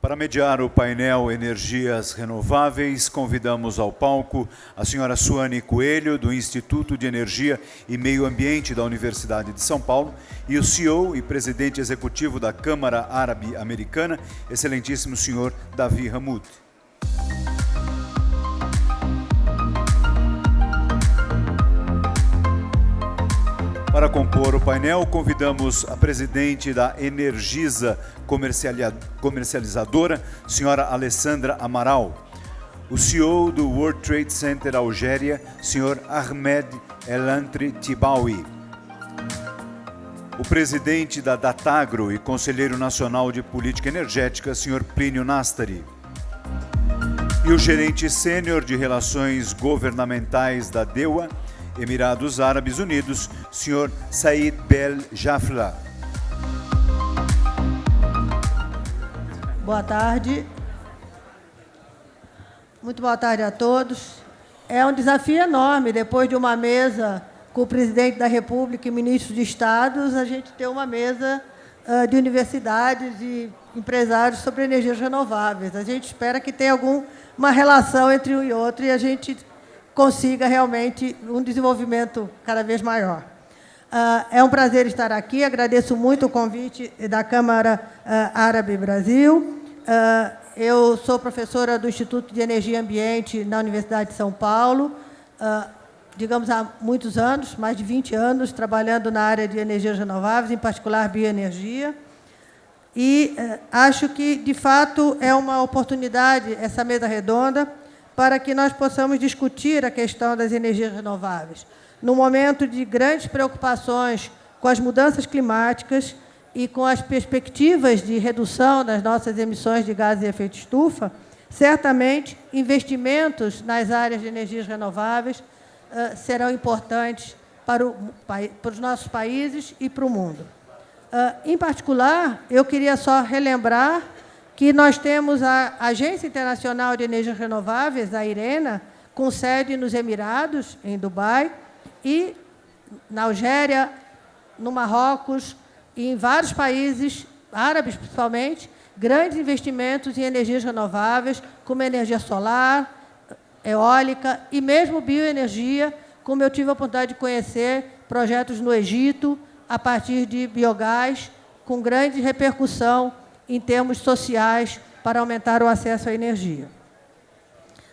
Para mediar o painel Energias Renováveis, convidamos ao palco a senhora Suane Coelho, do Instituto de Energia e Meio Ambiente da Universidade de São Paulo, e o CEO e presidente executivo da Câmara Árabe Americana, excelentíssimo senhor Davi Hamoud. Para compor o painel, convidamos a presidente da Energisa Comercializadora, senhora Alessandra Amaral, o CEO do World Trade Center Algéria, senhor Ahmed El-Antri Tibawi, o presidente da Datagro e conselheiro nacional de política energética, senhor Plínio Nastari, e o gerente sênior de relações governamentais da DEWA, Emirados Árabes Unidos, senhor Said Bel Jafla. Boa tarde. Muito boa tarde a todos. É um desafio enorme, depois de uma mesa com o presidente da República e ministros de Estados, a gente ter uma mesa de universidades e empresários sobre energias renováveis. A gente espera que tenha alguma relação entre um e outro e a gente consiga realmente um desenvolvimento cada vez maior. É um prazer estar aqui, agradeço muito o convite da Câmara Árabe Brasil. Eu sou professora do Instituto de Energia e Ambiente na Universidade de São Paulo, digamos, há muitos anos, mais de 20 anos, trabalhando na área de energias renováveis, em particular bioenergia. E acho que, de fato, é uma oportunidade, essa mesa redonda, para que nós possamos discutir a questão das energias renováveis. No momento de grandes preocupações com as mudanças climáticas e com as perspectivas de redução das nossas emissões de gases de efeito estufa, certamente investimentos nas áreas de energias renováveis serão importantes para os nossos países e para o mundo. Em particular, eu queria só relembrar que nós temos a Agência Internacional de Energias Renováveis, a IRENA, com sede nos Emirados, em Dubai, e na Algéria, no Marrocos e em vários países, árabes principalmente, grandes investimentos em energias renováveis, como energia solar, eólica e mesmo bioenergia, como eu tive a oportunidade de conhecer projetos no Egito, a partir de biogás, com grande repercussão em termos sociais para aumentar o acesso à energia.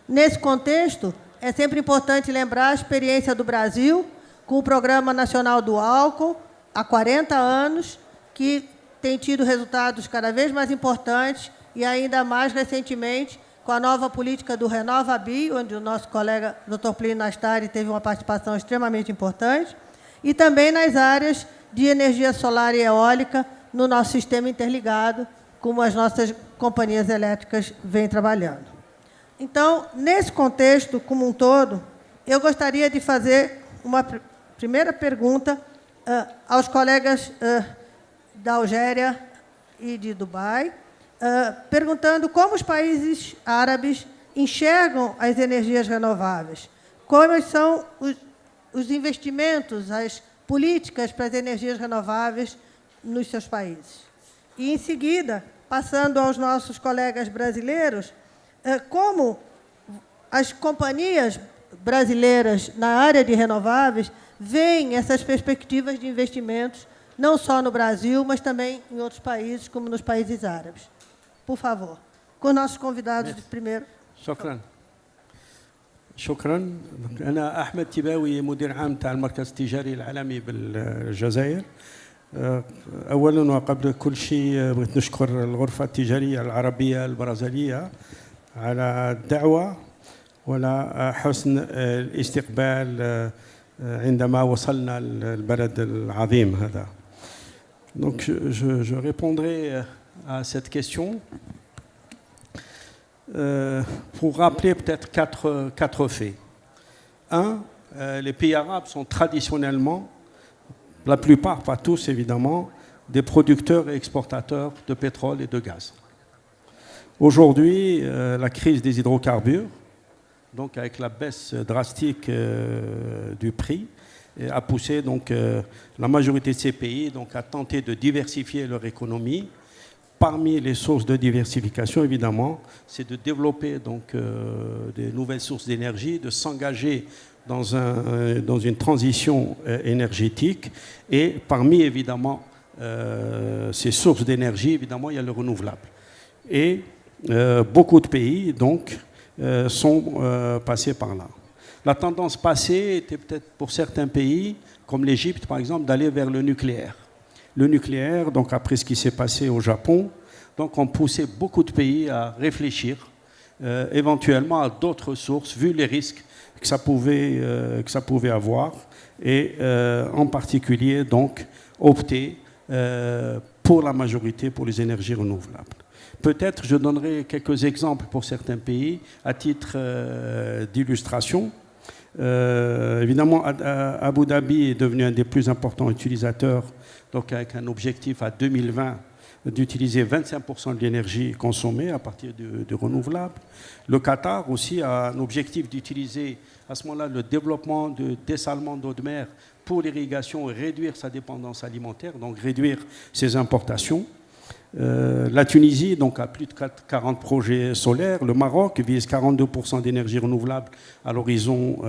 Nesse contexto, é sempre importante lembrar a experiência do Brasil com o Programa Nacional do Álcool, há 40 anos, que tem tido resultados cada vez mais importantes e ainda mais recentemente com a nova política do RenovaBio, onde o nosso colega Dr. Plínio Nastari teve uma participação extremamente importante, e também nas áreas de energia solar e eólica no nosso sistema interligado, como as nossas companhias elétricas vêm trabalhando. Então, nesse contexto, como um todo, eu gostaria de fazer uma primeira pergunta aos colegas da Algéria e de Dubai, perguntando como os países árabes enxergam as energias renováveis, quais são os investimentos, as políticas para as energias renováveis nos seus países. E, em seguida, passando aos nossos colegas brasileiros, como as companhias brasileiras na área de renováveis veem essas perspectivas de investimentos, não só no Brasil, mas também em outros países, como nos países árabes. Por favor, com nossos convidados de primeiro. شكرا. أنا أحمد تباوي مدير عام تاع المركز التجاري العالمي بالجزائر. أولا وقبل كل شيء بغيت نشكر الغرفة التجارية العربية البرازيلية على الدعوة وعلى حسن الاستقبال عندما وصلنا البلد العظيم هذا. Donc je répondrai à cette question pour rappeler peut-être quatre faits. Un, les pays arabes sont traditionnellement, la plupart, pas tous évidemment, des producteurs et exportateurs de pétrole et de gaz. Aujourd'hui, la crise des hydrocarbures, donc avec la baisse drastique du prix, a poussé donc, la majorité de ces pays donc, à tenter de diversifier leur économie parmi les sources de diversification, évidemment, c'est de développer donc, des nouvelles sources d'énergie, de s'engager dans une transition énergétique. Et parmi, évidemment, ces sources d'énergie, évidemment, il y a le renouvelable. Et beaucoup de pays, donc, sont passés par là. La tendance passée était peut-être pour certains pays, comme l'Égypte, par exemple, d'aller vers le nucléaire. Le nucléaire, donc après ce qui s'est passé au Japon, donc on poussait beaucoup de pays à réfléchir éventuellement à d'autres sources, vu les risques que ça pouvait avoir, et en particulier donc opter pour la majorité pour les énergies renouvelables. Peut-être je donnerai quelques exemples pour certains pays à titre d'illustration. Évidemment, Abu Dhabi est devenu un des plus importants utilisateurs, donc avec un objectif à 2020 d'utiliser 25% de l'énergie consommée à partir de renouvelables. Le Qatar aussi a un objectif d'utiliser à ce moment-là le développement de dessalement d'eau de mer pour l'irrigation et réduire sa dépendance alimentaire, donc réduire ses importations. La Tunisie donc, a plus de 40 projets solaires. Le Maroc vise 42% d'énergie renouvelable à l'horizon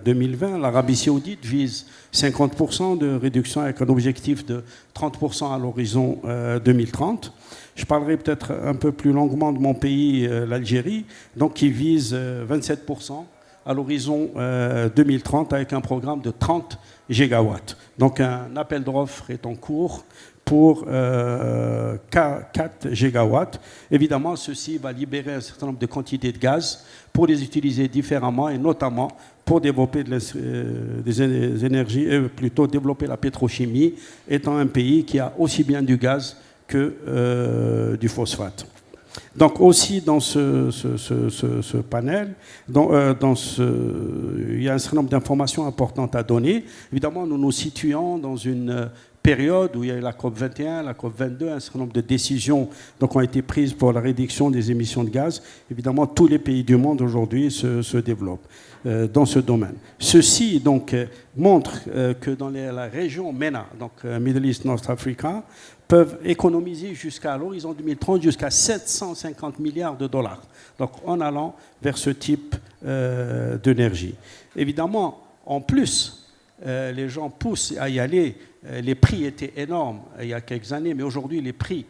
2020. L'Arabie saoudite vise 50% de réduction avec un objectif de 30% à l'horizon 2030. Je parlerai peut-être un peu plus longuement de mon pays, l'Algérie, donc, qui vise 27% à l'horizon 2030 avec un programme de 30 gigawatts. Donc un appel d'offres est en cours pour 4 gigawatts. Évidemment, ceci va libérer un certain nombre de quantités de gaz pour les utiliser différemment et notamment pour développer des énergies, plutôt développer la pétrochimie, étant un pays qui a aussi bien du gaz que du phosphate. Donc aussi dans ce panel, il y a un certain nombre d'informations importantes à donner. Évidemment, nous nous situons dans une période où il y a eu la COP21, la COP22, un certain nombre de décisions donc, ont été prises pour la réduction des émissions de gaz. Évidemment, tous les pays du monde aujourd'hui se développent dans ce domaine. Ceci donc, montre que dans la région MENA, donc Middle East, North Africa, peuvent économiser jusqu'à l'horizon 2030 jusqu'à 750 milliards de dollars. Donc en allant vers ce type d'énergie. Évidemment, en plus, les gens poussent à y aller. Les prix étaient énormes il y a quelques années, mais aujourd'hui, les prix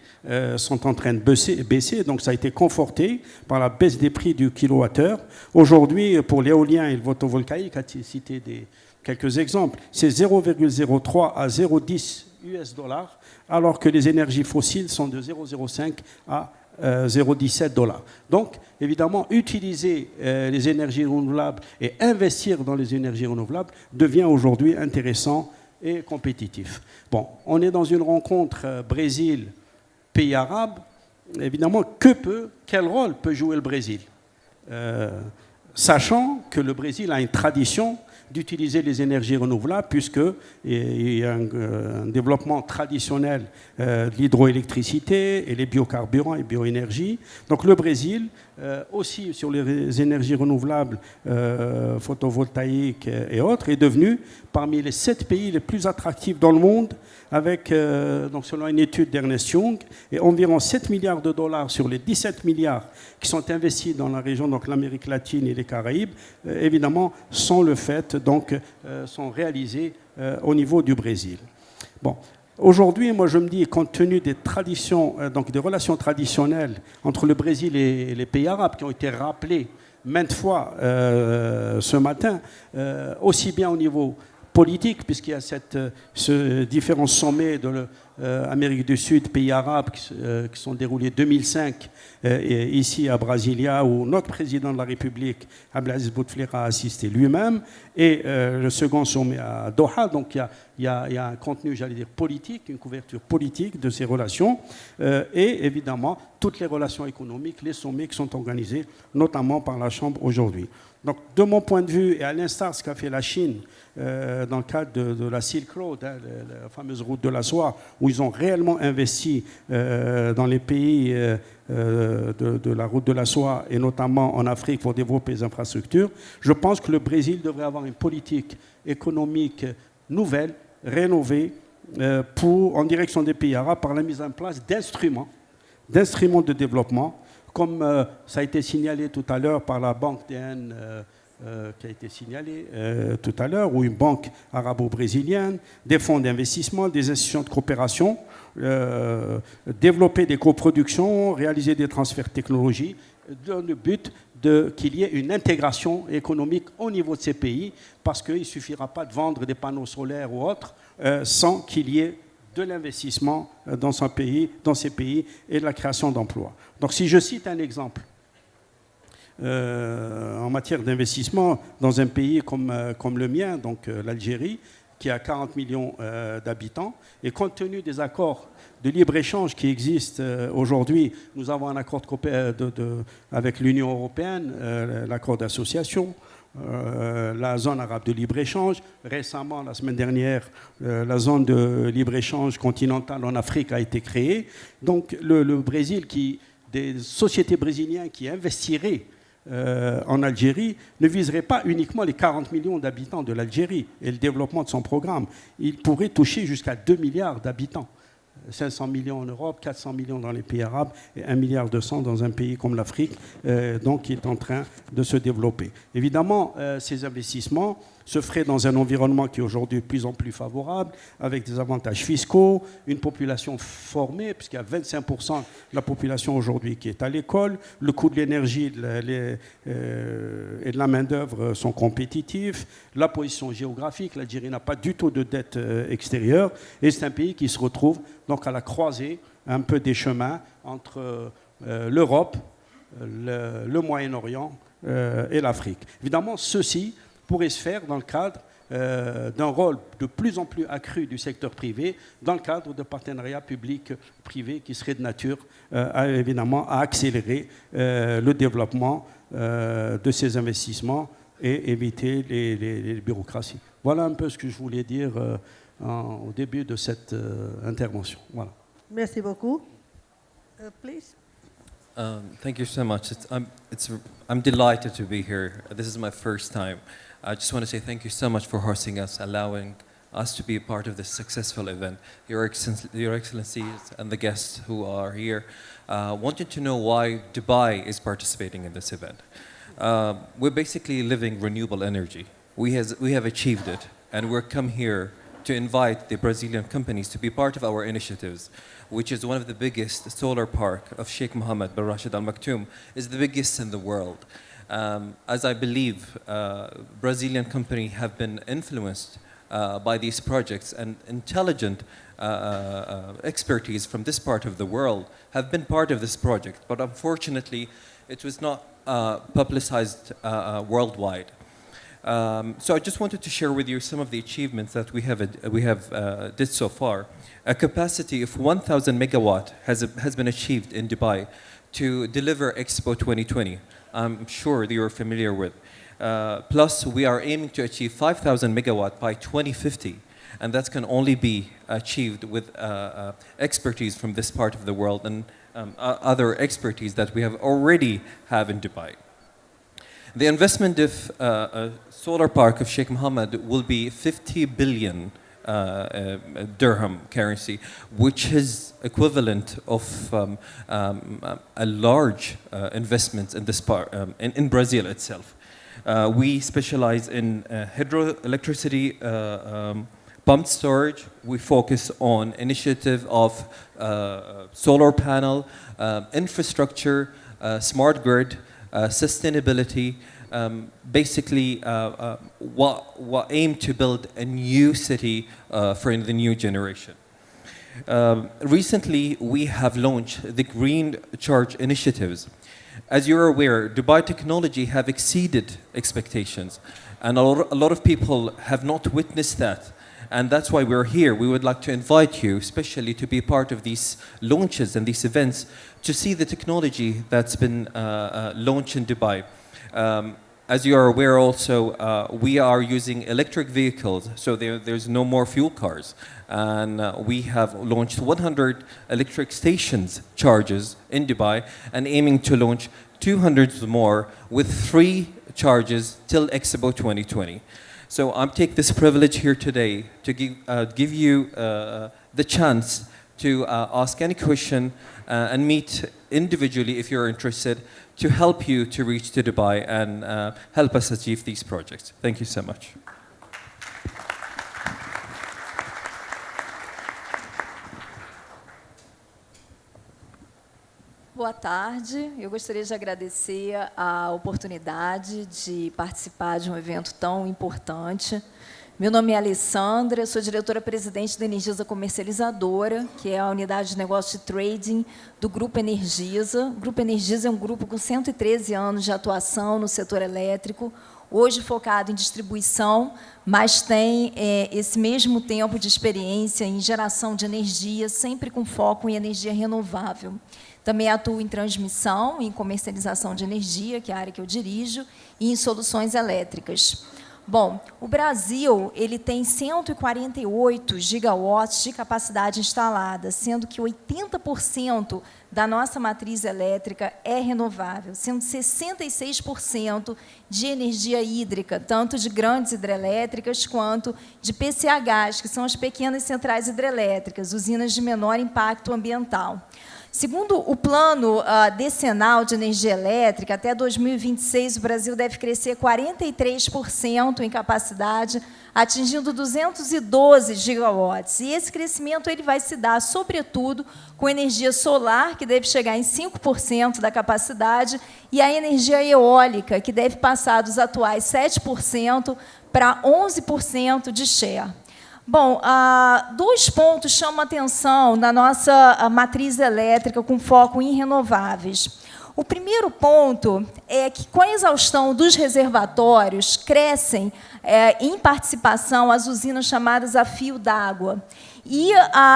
sont en train de baisser. Donc, ça a été conforté par la baisse des prix du kilowattheure. Aujourd'hui, pour l'éolien et le photovoltaïque, à citer quelques exemples, c'est 0,03 à 0,10 US dollars, alors que les énergies fossiles sont de 0,05 à 0,17 dollars. Donc, évidemment, utiliser les énergies renouvelables et investir dans les énergies renouvelables devient aujourd'hui intéressant et compétitif. Bon, on est dans une rencontre Brésil, pays arabes. Évidemment, quel rôle peut jouer le Brésil, sachant que le Brésil a une tradition d'utiliser les énergies renouvelables puisqu'il y a un développement traditionnel de l'hydroélectricité et les biocarburants et bioénergie. Donc le Brésil, aussi sur les énergies renouvelables, photovoltaïques et autres, est devenu parmi les 7 pays les plus attractifs dans le monde avec, donc selon une étude d'Ernest Young, et environ 7 milliards de dollars sur les 17 milliards qui sont investis dans la région, donc l'Amérique latine et les Caraïbes, évidemment, sont sont réalisés au niveau du Brésil. Bon. Aujourd'hui, moi je me dis, compte tenu des traditions, donc des relations traditionnelles entre le Brésil et les pays arabes qui ont été rappelées maintes fois ce matin, aussi bien au niveau politique, puisqu'il y a ce différents sommets de l'Amérique du Sud, pays arabes qui sont déroulés 2005 ici à Brasilia, où notre président de la République, Abdelaziz Bouteflika, a assisté lui-même, et le second sommet à Doha. Donc il y a un contenu, j'allais dire, politique, une couverture politique de ces relations, et évidemment toutes les relations économiques, les sommets qui sont organisés, notamment par la Chambre aujourd'hui. Donc, de mon point de vue, et à l'instar de ce qu'a fait la Chine dans le cadre de la Silk Road, la fameuse route de la soie, où ils ont réellement investi dans les pays de la route de la soie, et notamment en Afrique pour développer les infrastructures, je pense que le Brésil devrait avoir une politique économique nouvelle, rénovée, en direction des pays arabes, par la mise en place d'instruments d'instruments de développement, comme ça a été signalé tout à l'heure par la banque DN qui a été signalée tout à l'heure, ou une banque arabo-brésilienne, des fonds d'investissement, des institutions de coopération, développer des coproductions, réaliser des transferts de technologie, dans le but qu'il y ait une intégration économique au niveau de ces pays, parce qu'il ne suffira pas de vendre des panneaux solaires ou autres sans qu'il y ait de l'investissement dans ces pays et de la création d'emplois. Donc si je cite un exemple en matière d'investissement dans un pays comme le mien, donc l'Algérie, qui a 40 millions d'habitants, et compte tenu des accords de libre-échange qui existent aujourd'hui, nous avons un accord avec l'Union européenne, l'accord d'association, la zone arabe de libre-échange. Récemment, la semaine dernière, la zone de libre-échange continentale en Afrique a été créée. Donc le Brésil, des sociétés brésiliennes qui investiraient en Algérie ne viserait pas uniquement les 40 millions d'habitants de l'Algérie et le développement de son programme. Il pourrait toucher jusqu'à 2 milliards d'habitants. 500 millions en Europe, 400 millions dans les pays arabes et 1,2 milliard dans un pays comme l'Afrique, donc qui est en train de se développer. Évidemment, ces investissements se feraient dans un environnement qui est aujourd'hui de plus en plus favorable, avec des avantages fiscaux, une population formée, puisqu'il y a 25% de la population aujourd'hui qui est à l'école, le coût de l'énergie et de la main-d'œuvre sont compétitifs, la position géographique, l'Algérie n'a pas du tout de dette extérieure, et c'est un pays qui se retrouve donc à la croisée un peu des chemins entre l'Europe, le Moyen-Orient et l'Afrique. Évidemment, ceci pourrait se faire dans le cadre d'un rôle de plus en plus accru du secteur privé, dans le cadre de partenariats publics-privés qui seraient de nature, évidemment, à accélérer le développement de ces investissements et éviter les bureaucraties. Voilà un peu ce que je voulais dire au début de cette intervention. Voilà. Merci beaucoup. Please. Thank you so much. I'm delighted to be here. This is my first time. I just want to say thank you so much for hosting us, allowing us to be a part of this successful event. Your Excellencies and the guests who are here wanted to know why Dubai is participating in this event. We're basically living renewable energy. We have achieved it, and we're come here to invite the Brazilian companies to be part of our initiatives, which is one of the biggest solar park of Sheikh Mohammed bin Rashid Al Maktoum, is the biggest in the world. As I believe, Brazilian companies have been influenced by these projects, and intelligent expertise from this part of the world have been part of this project, but unfortunately it was not publicized worldwide. So I just wanted to share with you some of the achievements that we have did so far. A capacity of 1,000 megawatt has been achieved in Dubai to deliver Expo 2020. I'm sure that you're familiar with. Plus, we are aiming to achieve 5,000 megawatt by 2050, and that can only be achieved with expertise from this part of the world and other expertise that we already have in Dubai. The investment of solar park of Sheikh Mohammed will be 50 billion dirham currency, which is equivalent of a large investment in this part in Brazil itself. We specialize in hydroelectricity, pumped storage. We focus on initiative of solar panel, infrastructure, smart grid, sustainability. Basically, what aim to build a new city for the new generation. Recently, we have launched the Green Charge initiatives. As you're aware, Dubai technology have exceeded expectations, and a lot of people have not witnessed that. And that's why we're here. We would like to invite you, especially to be part of these launches and these events, to see the technology that's been launched in Dubai. As you are aware also, we are using electric vehicles, so there's no more fuel cars. And we have launched 100 electric stations charges in Dubai, and aiming to launch 200 more with 3 charges till Expo 2020. So I take this privilege here today to give you the chance to ask any question and meet individually if you're interested to help you to reach to Dubai and help us achieve these projects. Thank you so much. Boa tarde. Eu gostaria de agradecer a oportunidade de participar de um evento tão importante. Meu nome é Alessandra, sou diretora-presidente da Energisa Comercializadora, que é a unidade de negócio de trading do Grupo Energisa. O Grupo Energisa é um grupo com 113 anos de atuação no setor elétrico, hoje focado em distribuição, mas tem esse mesmo tempo de experiência em geração de energia, sempre com foco em energia renovável. Também atuo em transmissão, em comercialização de energia, que é a área que eu dirijo, e em soluções elétricas. Bom, o Brasil ele tem 148 gigawatts de capacidade instalada, sendo que 80% da nossa matriz elétrica é renovável, sendo 66% de energia hídrica, tanto de grandes hidrelétricas quanto de PCHs, que são as pequenas centrais hidrelétricas, usinas de menor impacto ambiental. Segundo o plano decenal de energia elétrica, até 2026, o Brasil deve crescer 43% em capacidade, atingindo 212 gigawatts. E esse crescimento ele vai se dar, sobretudo, com energia solar, que deve chegar em 5% da capacidade, e a energia eólica, que deve passar dos atuais 7% para 11% de share. Bom, dois pontos chamam a atenção na nossa matriz elétrica com foco em renováveis. O primeiro ponto é que, com a exaustão dos reservatórios, crescem em participação as usinas chamadas a fio d'água. E,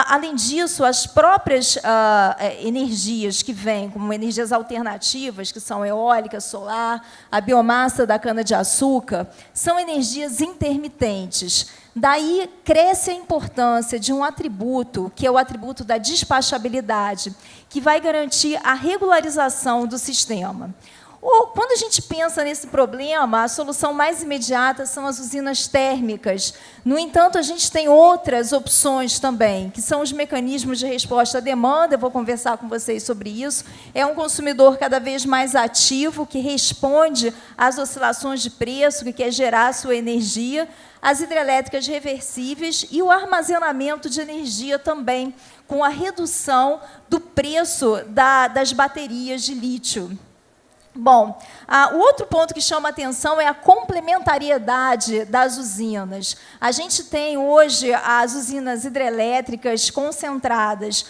além disso, as próprias energias que vêm, como energias alternativas, que são eólica, solar, a biomassa da cana-de-açúcar, são energias intermitentes. Daí cresce a importância de um atributo, que é o atributo da despachabilidade, que vai garantir a regularização do sistema. Quando a gente pensa nesse problema, a solução mais imediata são as usinas térmicas. No entanto, a gente tem outras opções também, que são os mecanismos de resposta à demanda. Eu vou conversar com vocês sobre isso. É um consumidor cada vez mais ativo, que responde às oscilações de preço, que quer gerar sua energia, as hidrelétricas reversíveis e o armazenamento de energia também, com a redução do preço das baterias de lítio. Bom, o outro ponto que chama a atenção é a complementariedade das usinas. A gente tem hoje as usinas hidrelétricas concentradas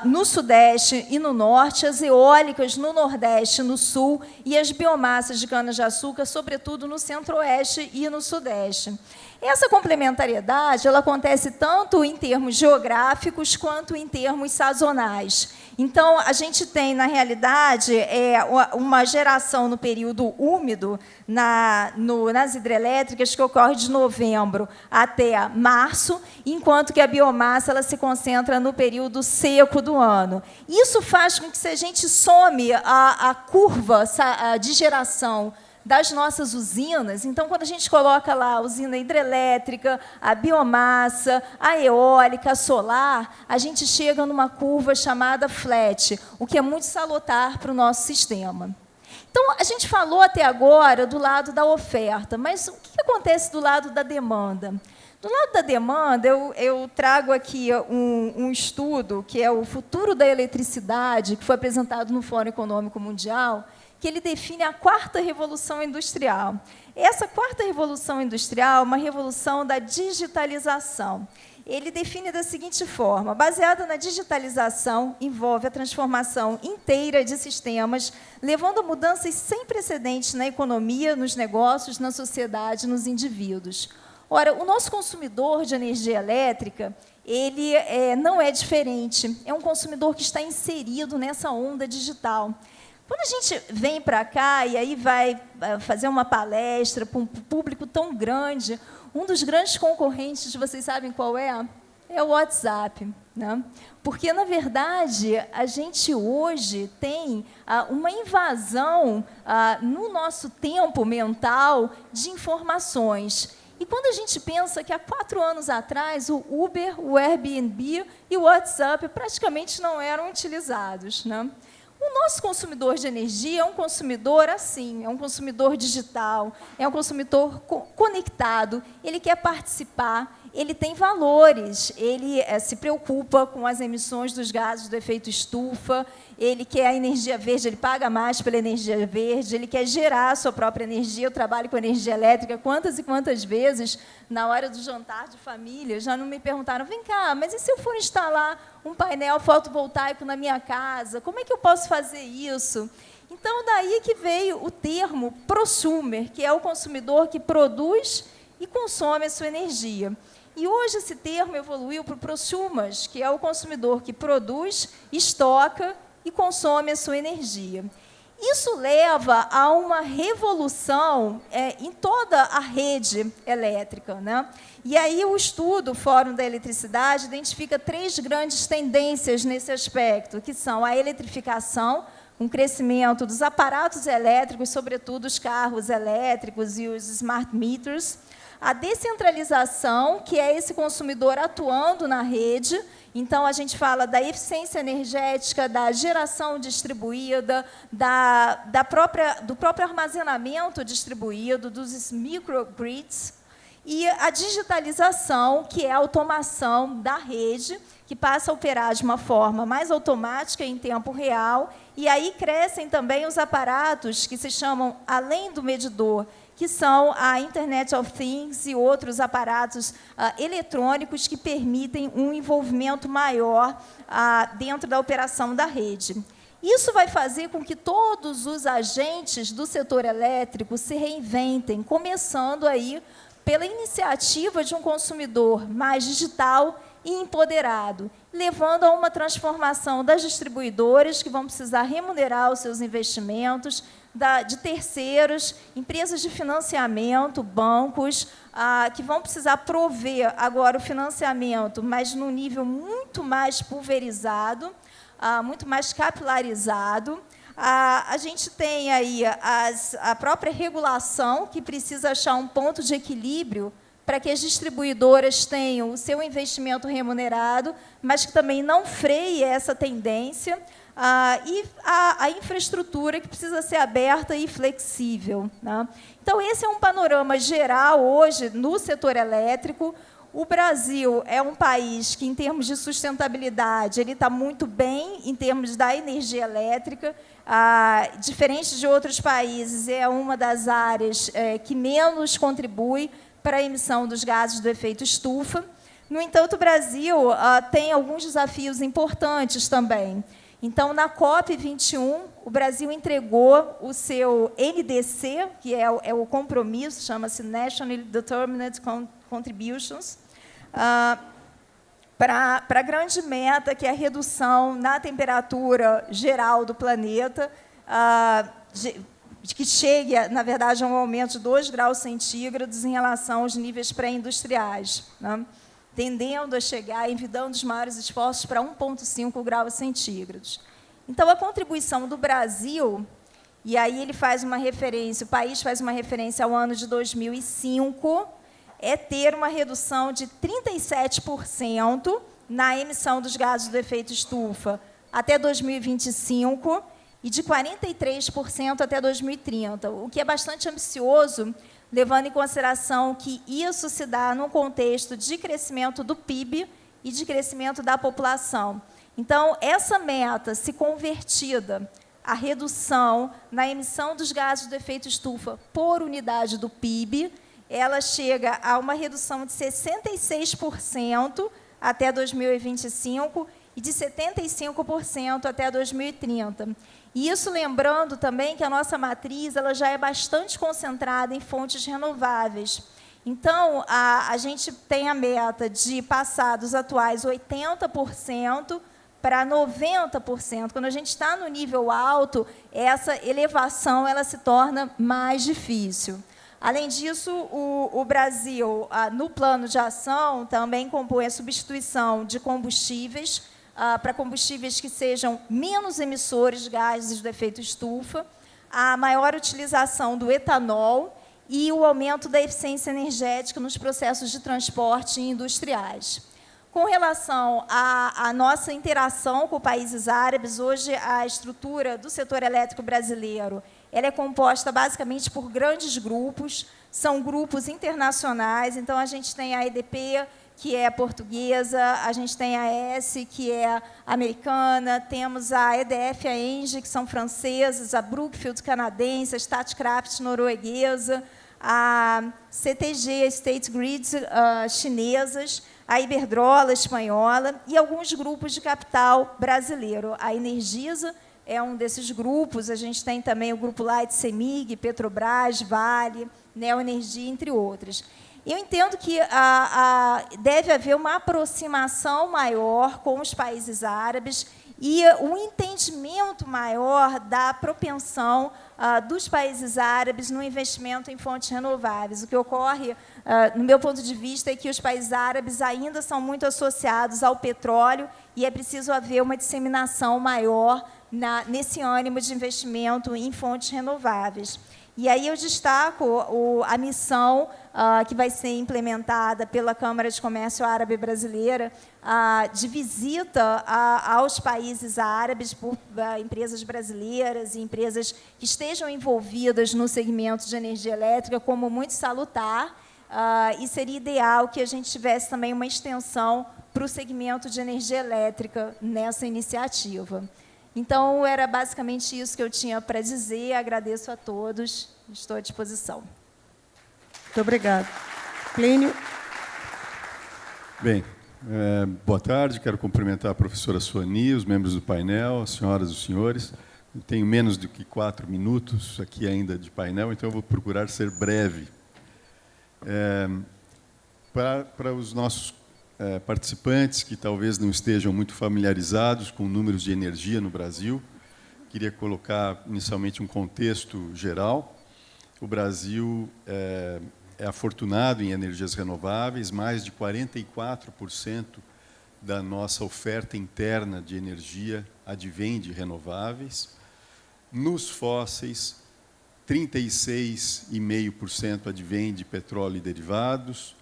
no Sudeste e no Norte, as eólicas no Nordeste e no Sul, e as biomassas de cana-de-açúcar, sobretudo no Centro-Oeste e no Sudeste. Essa complementariedade ela acontece tanto em termos geográficos quanto em termos sazonais. Então, a gente tem, na realidade, uma geração no período úmido nas hidrelétricas que ocorre de novembro até março, enquanto que a biomassa ela se concentra no período seco do ano. Isso faz com que, se a gente some a curva de geração das nossas usinas, então, quando a gente coloca lá a usina hidrelétrica, a biomassa, a eólica, a solar, a gente chega numa curva chamada flat, o que é muito salutar para o nosso sistema. Então, a gente falou até agora do lado da oferta, mas o que acontece do lado da demanda? Do lado da demanda, eu trago aqui um estudo, que é o Futuro da Eletricidade, que foi apresentado no Fórum Econômico Mundial, que ele define a quarta revolução industrial. Essa quarta revolução industrial é uma revolução da digitalização. Ele define da seguinte forma: baseada na digitalização, envolve a transformação inteira de sistemas, levando a mudanças sem precedentes na economia, nos negócios, na sociedade, nos indivíduos. Ora, o nosso consumidor de energia elétrica, ele não é diferente. É um consumidor que está inserido nessa onda digital. Quando a gente vem para cá e aí vai fazer uma palestra para um público tão grande, um dos grandes concorrentes, vocês sabem qual é? É o WhatsApp, né? Porque, na verdade, a gente hoje tem uma invasão no nosso tempo mental de informações. E quando a gente pensa que há 4 anos atrás o Uber, o Airbnb e o WhatsApp praticamente não eram utilizados, né? O nosso consumidor de energia é um consumidor assim, é um consumidor digital, é um consumidor conectado, ele quer participar, ele tem valores, ele se preocupa com as emissões dos gases do efeito estufa, ele quer a energia verde, ele paga mais pela energia verde, ele quer gerar a sua própria energia. Eu trabalho com energia elétrica, quantas e quantas vezes, na hora do jantar de família, já não me perguntaram, vem cá, mas e se eu for instalar um painel fotovoltaico na minha casa, como é que eu posso fazer isso? Então, daí que veio o termo prosumer, que é o consumidor que produz e consome a sua energia. E hoje esse termo evoluiu para o prosumers, que é o consumidor que produz, estoca e consome a sua energia. Isso leva a uma revolução em toda a rede elétrica, né? E aí o estudo, o Fórum da Eletricidade, identifica 3 grandes tendências nesse aspecto, que são a eletrificação, um crescimento dos aparatos elétricos, sobretudo os carros elétricos e os smart meters, a descentralização, que é esse consumidor atuando na rede. Então, a gente fala da eficiência energética, da geração distribuída, do próprio armazenamento distribuído, dos microgrids, e a digitalização, que é a automação da rede, que passa a operar de uma forma mais automática em tempo real, e aí crescem também os aparatos que se chamam, além do medidor, que são a Internet of Things e outros aparatos eletrônicos que permitem um envolvimento maior dentro da operação da rede. Isso vai fazer com que todos os agentes do setor elétrico se reinventem, começando aí pela iniciativa de um consumidor mais digital e empoderado, levando a uma transformação das distribuidoras, que vão precisar remunerar os seus investimentos, de terceiros, empresas de financiamento, bancos, que vão precisar prover agora o financiamento, mas num nível muito mais pulverizado, muito mais capilarizado. A gente tem aí a própria regulação, que precisa achar um ponto de equilíbrio para que as distribuidoras tenham o seu investimento remunerado, mas que também não freie essa tendência, e a infraestrutura, que precisa ser aberta e flexível, né? Então, esse é um panorama geral hoje no setor elétrico. O Brasil é um país que, em termos de sustentabilidade, ele está muito bem em termos da energia elétrica. Diferente de outros países, é uma das áreas que menos contribui para a emissão dos gases do efeito estufa. No entanto, o Brasil tem alguns desafios importantes também. Então, na COP21, o Brasil entregou o seu NDC, que é o compromisso, chama-se Nationally Determined Contributions, para a grande meta, que é a redução na temperatura geral do planeta, que chegue, na verdade, a um aumento de 2 graus centígrados em relação aos níveis pré-industriais, né? Tendendo a chegar, envidando os maiores esforços para 1,5 graus centígrados. Então, a contribuição do Brasil, e aí ele faz uma referência, o país faz uma referência ao ano de 2005, é ter uma redução de 37% na emissão dos gases do efeito estufa até 2025 e de 43% até 2030, o que é bastante ambicioso, levando em consideração que isso se dá num contexto de crescimento do PIB e de crescimento da população. Então, essa meta, se convertida à redução na emissão dos gases do efeito estufa por unidade do PIB, ela chega a uma redução de 66% até 2025 e de 75% até 2030. E isso lembrando também que a nossa matriz ela já é bastante concentrada em fontes renováveis. Então, a gente tem a meta de passar dos atuais 80% para 90%. Quando a gente está no nível alto, essa elevação ela se torna mais difícil. Além disso, o Brasil, no plano de ação, também compõe a substituição de combustíveis para combustíveis que sejam menos emissores de gases do efeito estufa, a maior utilização do etanol e o aumento da eficiência energética nos processos de transporte industriais. Com relação à nossa interação com países árabes, hoje a estrutura do setor elétrico brasileiro ela é composta basicamente por grandes grupos, são grupos internacionais, então a gente tem a EDP, que é portuguesa, a gente tem a ES, que é americana, temos a EDF e a ENGIE, que são francesas, a Brookfield canadense, a Statkraft norueguesa, a CTG, State Grid chinesas, a Iberdrola espanhola e alguns grupos de capital brasileiro. A Energisa é um desses grupos, a gente tem também o Grupo Light, CEMIG, Petrobras, Vale, Neoenergia, entre outros. Eu entendo que deve haver uma aproximação maior com os países árabes e um entendimento maior da propensão dos países árabes no investimento em fontes renováveis. O que ocorre, no meu ponto de vista, é que os países árabes ainda são muito associados ao petróleo e é preciso haver uma disseminação maior nesse ânimo de investimento em fontes renováveis. E aí eu destaco a missão que vai ser implementada pela Câmara de Comércio Árabe Brasileira de visita aos países árabes por empresas brasileiras e empresas que estejam envolvidas no segmento de energia elétrica como muito salutar, e seria ideal que a gente tivesse também uma extensão para o segmento de energia elétrica nessa iniciativa. Então, era basicamente isso que eu tinha para dizer. Agradeço a todos. Estou à disposição. Muito obrigada. Plínio. Bem, boa tarde. Quero cumprimentar a professora Suani, os membros do painel, as senhoras e os senhores. Eu tenho menos do que 4 minutos aqui ainda de painel, então eu vou procurar ser breve. Para os nossos participantes que talvez não estejam muito familiarizados com números de energia no Brasil, queria colocar inicialmente um contexto geral. O Brasil é afortunado em energias renováveis, mais de 44% da nossa oferta interna de energia advém de renováveis. Nos fósseis, 36,5% advém de petróleo e derivados,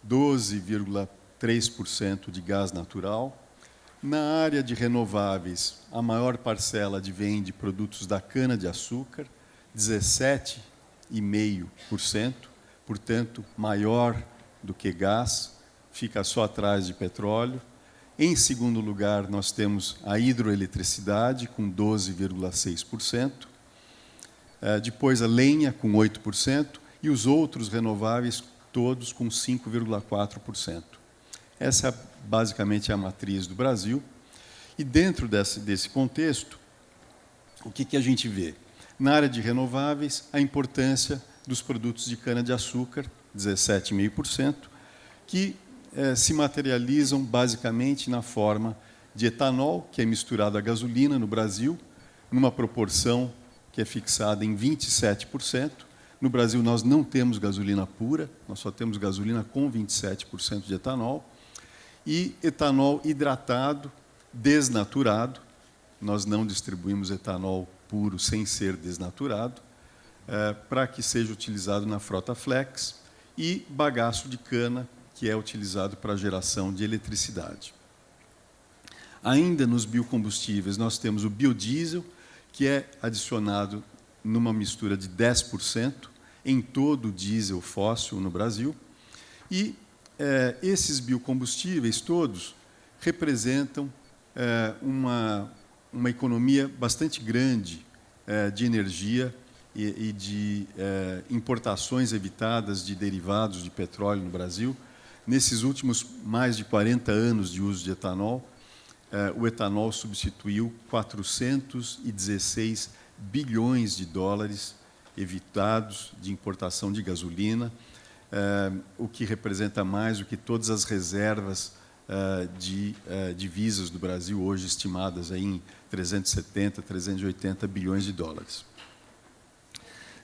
12,3% de gás natural. Na área de renováveis, a maior parcela advém de produtos da cana-de-açúcar, 17,5%, portanto, maior do que gás, fica só atrás de petróleo. Em segundo lugar, nós temos a hidroeletricidade, com 12,6%. Depois, a lenha, com 8%, e os outros renováveis, todos com 5,4%. Essa, basicamente, é a matriz do Brasil. E, dentro desse contexto, o que a gente vê? Na área de renováveis, a importância dos produtos de cana-de-açúcar, 17,5%, que se materializam, basicamente, na forma de etanol, que é misturado à gasolina no Brasil, numa proporção que é fixada em 27%. No Brasil, nós não temos gasolina pura, nós só temos gasolina com 27% de etanol. E etanol hidratado, desnaturado. Nós não distribuímos etanol puro sem ser desnaturado, para que seja utilizado na frota flex. E bagaço de cana, que é utilizado para a geração de eletricidade. Ainda nos biocombustíveis, nós temos o biodiesel, que é adicionado numa mistura de 10% em todo o diesel fóssil no Brasil. E esses biocombustíveis todos representam uma economia bastante grande de energia e de importações evitadas de derivados de petróleo no Brasil. Nesses últimos mais de 40 anos de uso de etanol, o etanol substituiu 416 bilhões de dólares evitados de importação de gasolina, o que representa mais do que todas as reservas de divisas do Brasil, hoje estimadas aí em 370, 380 bilhões de dólares.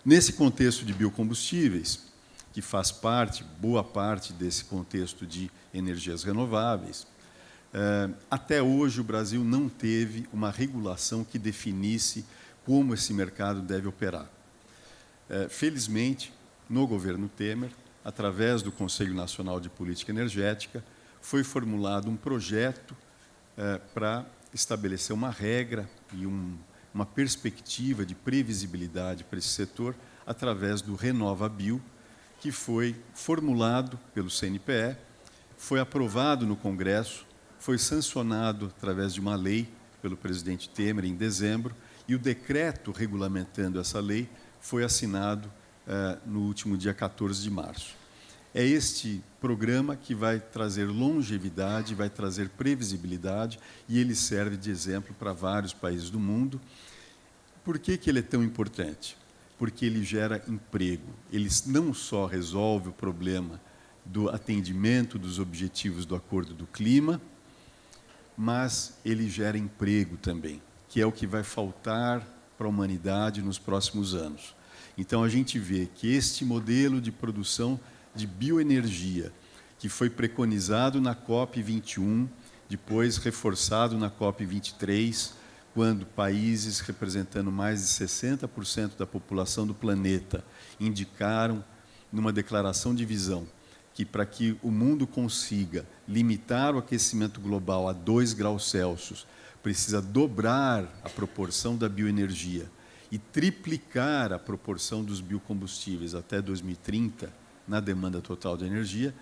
Nesse contexto de biocombustíveis, que faz parte, boa parte desse contexto de energias renováveis, até hoje o Brasil não teve uma regulação que definisse como esse mercado deve operar. Felizmente, no governo Temer, através do Conselho Nacional de Política Energética, foi formulado um projeto para estabelecer uma regra e uma perspectiva de previsibilidade para esse setor através do RenovaBio, que foi formulado pelo CNPE, foi aprovado no Congresso, foi sancionado através de uma lei pelo presidente Temer em dezembro, e o decreto regulamentando essa lei foi assinado no último dia 14 de março. É este programa que vai trazer longevidade, vai trazer previsibilidade, e ele serve de exemplo para vários países do mundo. Por que ele é tão importante? Porque ele gera emprego. Ele não só resolve o problema do atendimento dos objetivos do Acordo do Clima, mas ele gera emprego também, que é o que vai faltar para a humanidade nos próximos anos. Então, a gente vê que este modelo de produção de bioenergia, que foi preconizado na COP21, depois reforçado na COP23, quando países representando mais de 60% da população do planeta indicaram, numa declaração de visão, que para que o mundo consiga limitar o aquecimento global a 2 graus Celsius, precisa dobrar a proporção da bioenergia e triplicar a proporção dos biocombustíveis até 2030 na demanda total de energia.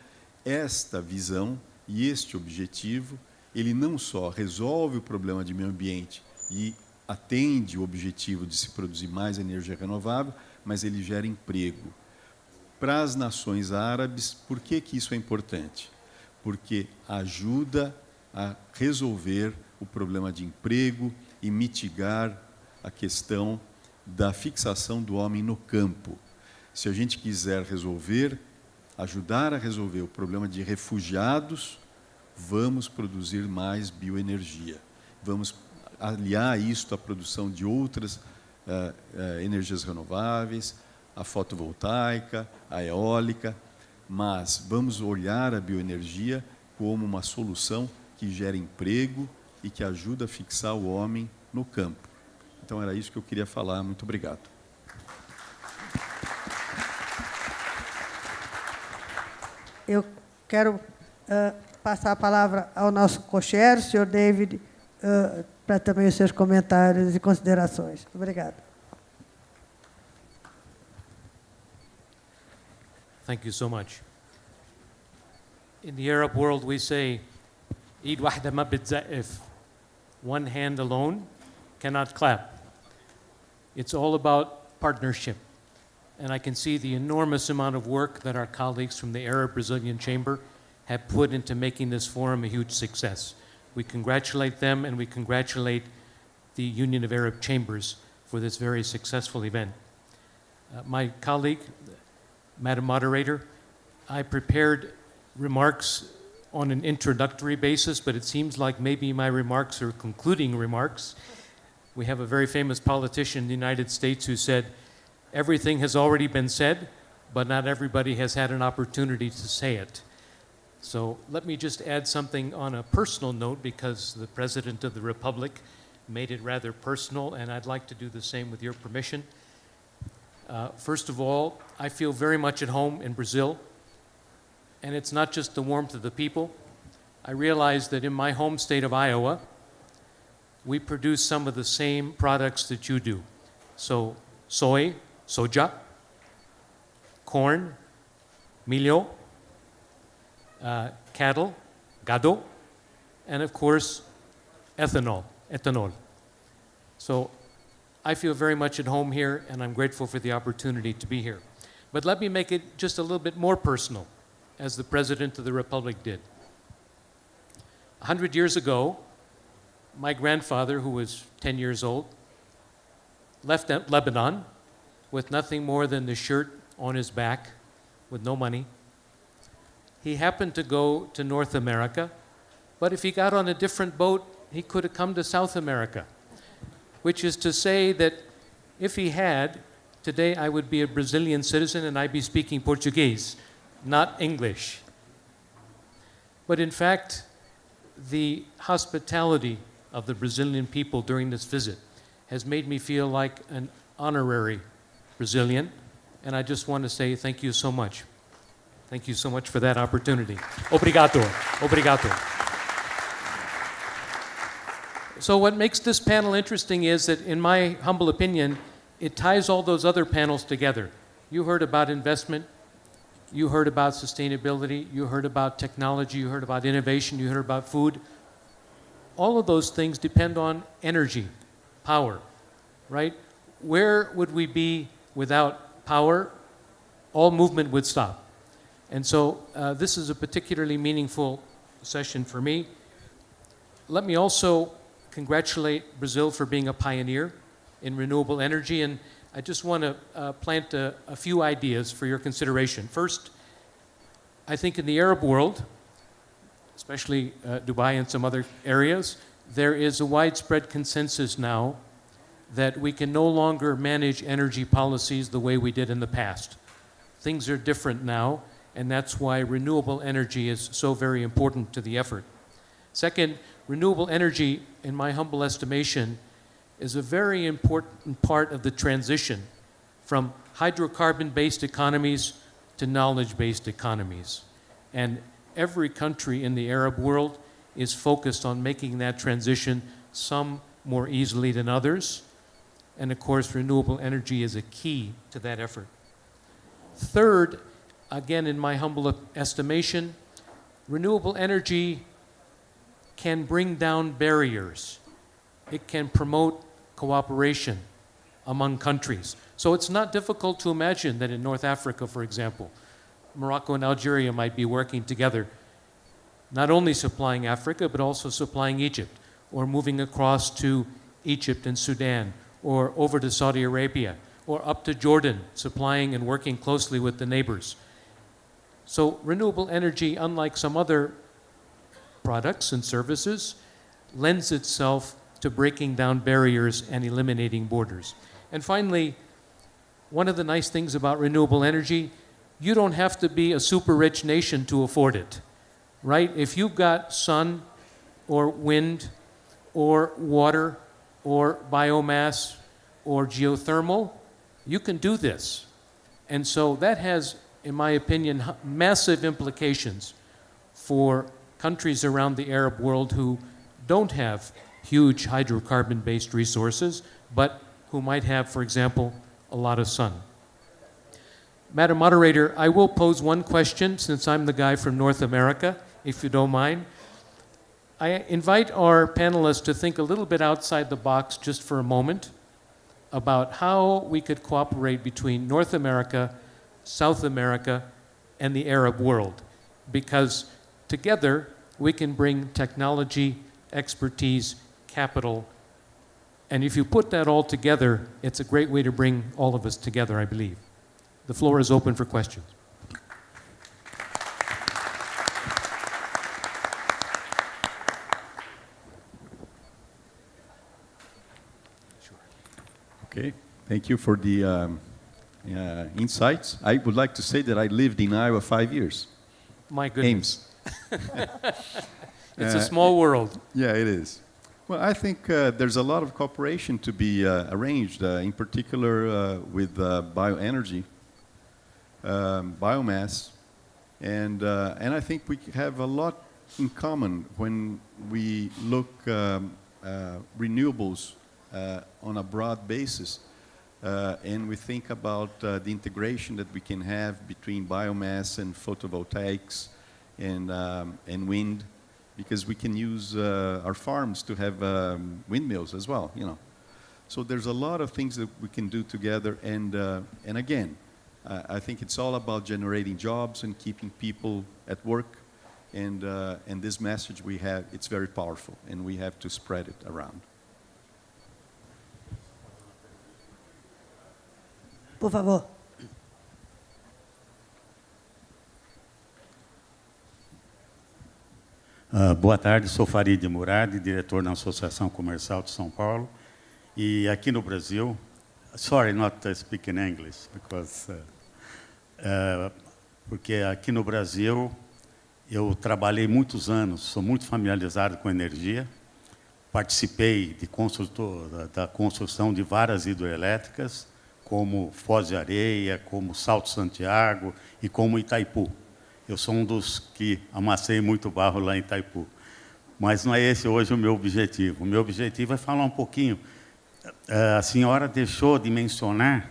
Esta visão e este objetivo, ele não só resolve o problema de meio ambiente e atende o objetivo de se produzir mais energia renovável, mas ele gera emprego. Para as nações árabes, por que isso é importante? Porque ajuda a resolver o problema de emprego e mitigar a questão da fixação do homem no campo. Se a gente quiser ajudar a resolver o problema de refugiados, vamos produzir mais bioenergia. Vamos aliar isto à produção de outras energias renováveis, a fotovoltaica, a eólica, mas vamos olhar a bioenergia como uma solução que gera emprego e que ajuda a fixar o homem no campo. Então, era isso que eu queria falar. Muito obrigado. Eu quero passar a palavra ao nosso co-chair, o senhor David, para também os seus comentários e considerações. Obrigada. Thank you so much. In the Arab world, we say, "Eid wahda ma bitza'if." One hand alone cannot clap. It's all about partnership. And I can see the enormous amount of work that our colleagues from the Arab Brazilian Chamber have put into making this forum a huge success. We congratulate them, and we congratulate the Union of Arab Chambers for this very successful event. My colleague, Madam Moderator, I prepared remarks on an introductory basis, but it seems like maybe my remarks are concluding remarks. We have a very famous politician in the United States who said, "Everything has already been said, but not everybody has had an opportunity to say it." So let me just add something on a personal note, because the President of the Republic made it rather personal, and I'd like to do the same with your permission. First of all, I feel very much at home in Brazil, and it's not just the warmth of the people. I realize that in my home state of Iowa, we produce some of the same products that you do. So soy, soja, corn, milho, cattle, gado, and of course, ethanol. So I feel very much at home here, and I'm grateful for the opportunity to be here. But let me make it just a little bit more personal, as the President of the Republic did. 100 years ago, my grandfather, who was 10 years old, left Lebanon with nothing more than the shirt on his back, with no money. He happened to go to North America, but if he got on a different boat, he could have come to South America, which is to say that if he had, today I would be a Brazilian citizen and I'd be speaking Portuguese, not English. But in fact, the hospitality of the Brazilian people during this visit has made me feel like an honorary Brazilian, and I just want to say thank you so much. Thank you so much for that opportunity. Obrigado. Obrigado. So what makes this panel interesting is that, in my humble opinion, it ties all those other panels together. You heard about investment, you heard about sustainability, you heard about technology, you heard about innovation, you heard about food. All of those things depend on energy, power, right? Where would we be without power? All movement would stop. And so this is a particularly meaningful session for me. Let me also congratulate Brazil for being a pioneer in renewable energy, and I just want to plant a few ideas for your consideration. First, I think in the Arab world, especially Dubai and some other areas, there is a widespread consensus now that we can no longer manage energy policies the way we did in the past. Things are different now, and that's why renewable energy is so very important to the effort. Second, renewable energy, in my humble estimation, is a very important part of the transition from hydrocarbon-based economies to knowledge-based economies. And every country in the Arab world is focused on making that transition, some more easily than others. And of course, renewable energy is a key to that effort. Third, again, in my humble estimation, renewable energy can bring down barriers. It can promote cooperation among countries. So it's not difficult to imagine that in North Africa, for example, Morocco and Algeria might be working together, not only supplying Africa, but also supplying Egypt, or moving across to Egypt and Sudan, or over to Saudi Arabia, or up to Jordan, supplying and working closely with the neighbors. So renewable energy, unlike some other products and services, lends itself to breaking down barriers and eliminating borders. And finally, one of the nice things about renewable energy, you don't have to be a super rich nation to afford it, right? If you've got sun or wind or water or biomass or geothermal, you can do this. And so that has, in my opinion, massive implications for countries around the Arab world who don't have huge hydrocarbon-based resources, but who might have, for example, a lot of sun. Madam Moderator, I will pose one question since I'm the guy from North America, if you don't mind. I invite our panelists to think a little bit outside the box just for a moment about how we could cooperate between North America, South America, and the Arab world, because together we can bring technology, expertise, capital, and if you put that all together, it's a great way to bring all of us together, I believe. The floor is open for questions. Okay, thank you for the insights. I would like to say that I lived in Iowa 5 years. My goodness. Ames. It's a small world. Yeah, it is. Well, I think there's a lot of cooperation to be arranged, in particular with bioenergy, biomass, and I think we have a lot in common when we look renewables on a broad basis, and we think about the integration that we can have between biomass and photovoltaics and wind, because we can use our farms to have windmills as well, you know. So there's a lot of things that we can do together, and again, I think it's all about generating jobs and keeping people at work, and this message we have, it's very powerful, and we have to spread it around. Por favor. Boa tarde, sou Farid Murad, diretor na Associação Comercial de São Paulo. E aqui no Brasil, sorry not speaking English, because, porque aqui no Brasil eu trabalhei muitos anos, sou muito familiarizado com energia, participei da construção de várias hidroelétricas, como Foz de Areia, como Salto Santiago e como Itaipu. Eu sou um dos que amassei muito barro lá em Itaipu. Mas não é esse hoje o meu objetivo. O meu objetivo é falar um pouquinho. A senhora deixou de mencionar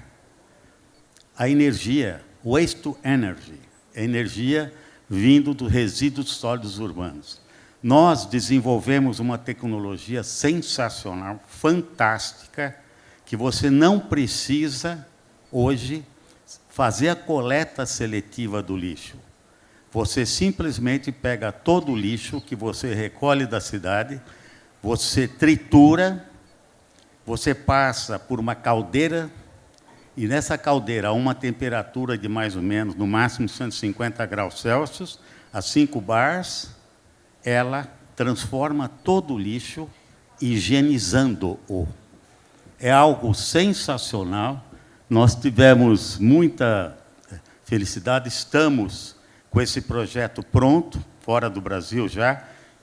a energia, waste to energy, energia vindo dos resíduos sólidos urbanos. Nós desenvolvemos uma tecnologia sensacional, fantástica, que você não precisa, hoje, fazer a coleta seletiva do lixo. Você simplesmente pega todo o lixo que você recolhe da cidade, você tritura, você passa por uma caldeira, e nessa caldeira, a uma temperatura de mais ou menos, no máximo 150 graus Celsius, a 5 bars, ela transforma todo o lixo, higienizando-o. É algo sensacional. Nós tivemos muita felicidade, estamos com esse projeto pronto, fora do Brasil já,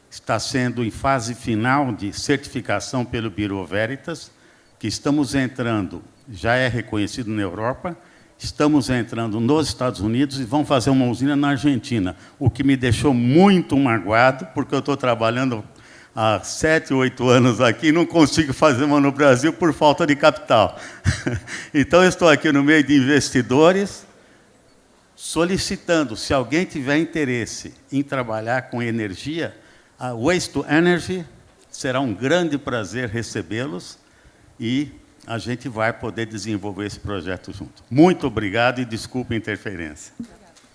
está sendo em fase final de certificação pelo Bureau Veritas, que estamos entrando, já é reconhecido na Europa, estamos entrando nos Estados Unidos e vamos fazer uma usina na Argentina, o que me deixou muito magoado, porque eu estou trabalhando há 7, 8 anos aqui e não consigo fazer uma no Brasil por falta de capital. Então, eu estou aqui no meio de investidores, solicitando, se alguém tiver interesse em trabalhar com energia, a Waste to Energy, será um grande prazer recebê-los e a gente vai poder desenvolver esse projeto junto. Muito obrigado e desculpe a interferência.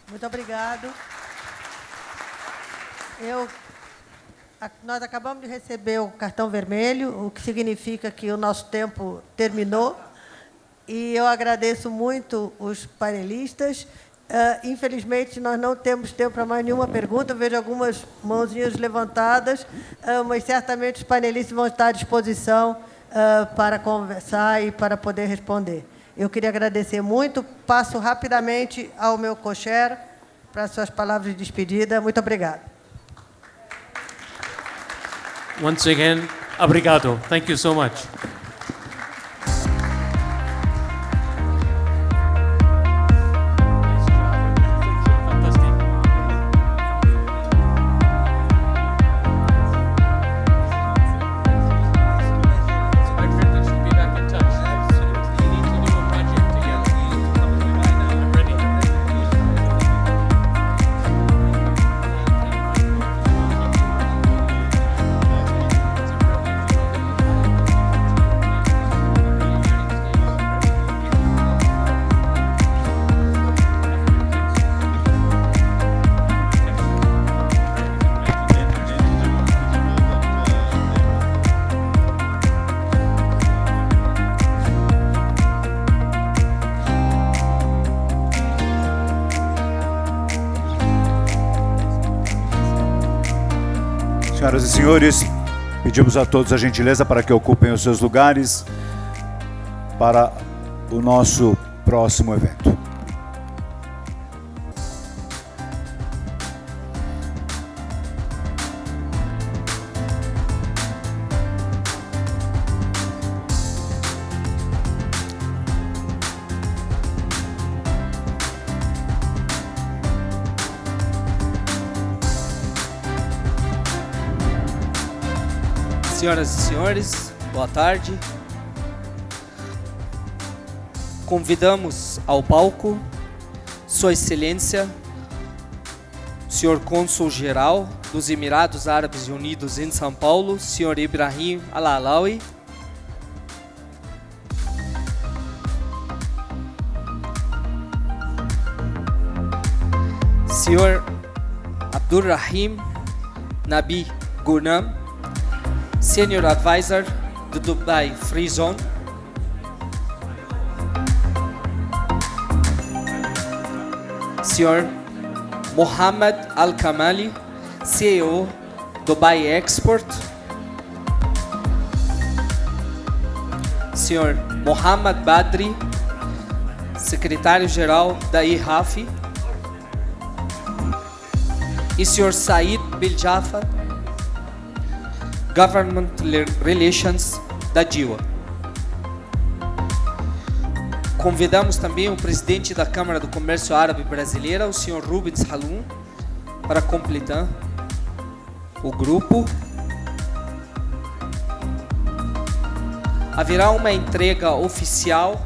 Muito obrigado. Nós acabamos de receber o cartão vermelho, o que significa que o nosso tempo terminou. E eu agradeço muito os panelistas. Infelizmente, nós não temos tempo para mais nenhuma pergunta. Eu vejo algumas mãozinhas levantadas, mas certamente os panelistas vão estar à disposição para conversar e para poder responder. Eu queria agradecer muito. Passo rapidamente ao meu co-chair para suas palavras de despedida. Muito obrigada. Once again, obrigado. Thank you so much. Senhoras e senhores, pedimos a todos a gentileza para que ocupem os seus lugares para o nosso próximo evento. Senhoras e senhores, boa tarde. Convidamos ao palco Sua Excelência, Senhor Cônsul-Geral dos Emirados Árabes Unidos em São Paulo, Senhor Ibrahim Al-Alawi. Senhor Abdurrahim Nabi Gurnam, Senior Advisor do Dubai Free Zone. Sr. Mohammed Al-Kamali, CEO Dubai Export. Sr. Mohammed Badri, Secretário-Geral da IHAF. E Sr. Said Biljafar, Government Relations da DIWA. Convidamos também o presidente da Câmara do Comércio Árabe Brasileira, o senhor Rubens Halun, para completar o grupo. Haverá uma entrega oficial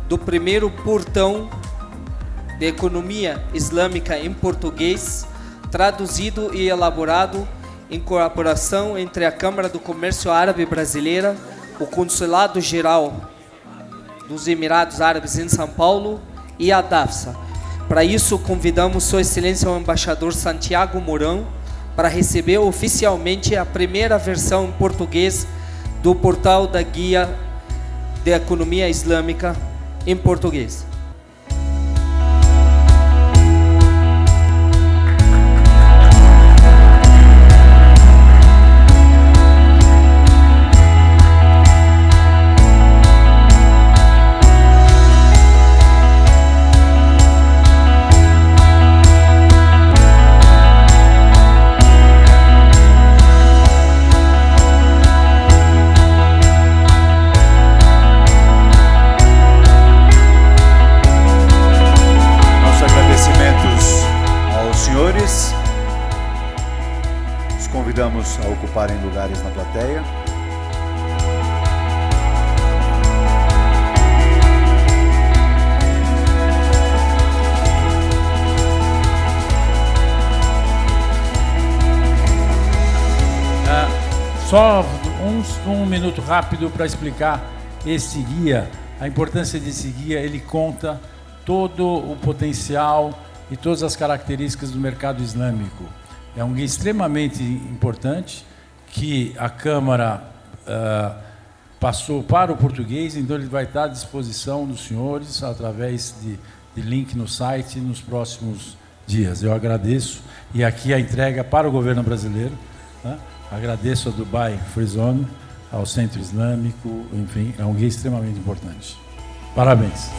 do primeiro portão de economia islâmica em português, traduzido e elaborado em colaboração entre a Câmara do Comércio Árabe Brasileira, o Consulado Geral dos Emirados Árabes em São Paulo e a DAFSA. Para isso, convidamos Sua Excelência o Embaixador Santiago Mourão para receber oficialmente a primeira versão em português do portal da Guia de Economia Islâmica em português. Os convidamos a ocuparem lugares na plateia. Só um minuto rápido para explicar esse guia. A importância desse guia, ele conta todo o potencial e todas as características do mercado islâmico. É um guia extremamente importante que a Câmara passou para o português, então ele vai estar à disposição dos senhores através de link no site nos próximos dias. Eu agradeço, e aqui a entrega para o governo brasileiro, né? Agradeço a Dubai Free Zone, ao Centro Islâmico, enfim, é um guia extremamente importante. Parabéns.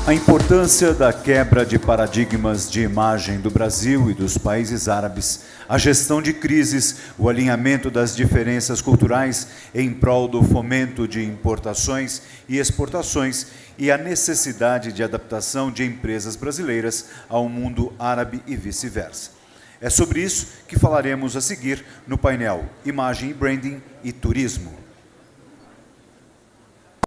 A importância da quebra de paradigmas de imagem do Brasil e dos países árabes, a gestão de crises, o alinhamento das diferenças culturais em prol do fomento de importações e exportações e a necessidade de adaptação de empresas brasileiras ao mundo árabe e vice-versa. É sobre isso que falaremos a seguir no painel Imagem e Branding e Turismo.